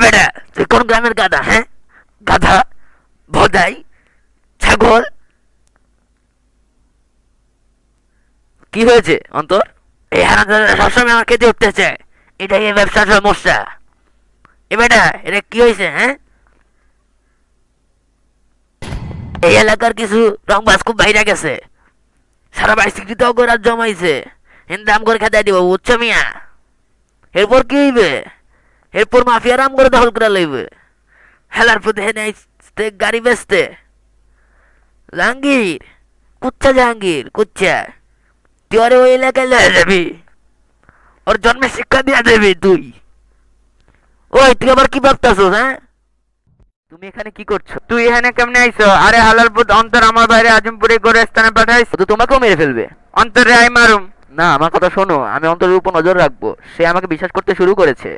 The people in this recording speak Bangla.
বেটা, তুই কোন গ্রামের গাধা? হ্যাঁ, গাধা, ভোদাই, ছাগল। কি হয়েছে অন্তর? এই হারামজাদারা সবসময় আমার খেতে উঠতেছে, এটাই এই ব্যবসার সমস্যা। এ বেটা, এটা কি হয়েছে? হ্যাঁ, এই এলাকার কিছু রংবাজ খুব বাইরে গেছে, সারা বাইসিকৃত করে জমাইছে, হিন্দু আম করে খেতে দিব, বুঝছো মিয়া? এরপর কি হইবে? এরপর মাফিয়ার আম করে দখল করে লইবে, হেলার প্রতি হেনে গাড়ি বেচতে। জাহাঙ্গীর, কুচ্ছা জাহাঙ্গীর, কুচ্ছা, তুই ওরে ওই এলাকায় লয়ে যাবি, ওর জন্মে শিক্ষা দিয়া দেবি তুই। ওই তুই আবার কি ভাবতাছস? হ্যাঁ, তুমি এখানে কি করছো? তুই এখানে কেমনে আইছো? আরে হালার পুত, অন্তর আমার বাইরে আজিমপুরে করে স্থানে পাঠাইছ। ও তো তোমাকেও মেরে ফেলবে। অন্তরে আই মারুম। না, আমার কথা শোনো, আমি অন্তরের উপর নজর রাখবো, সে আমাকে বিশ্বাস করতে শুরু করেছে।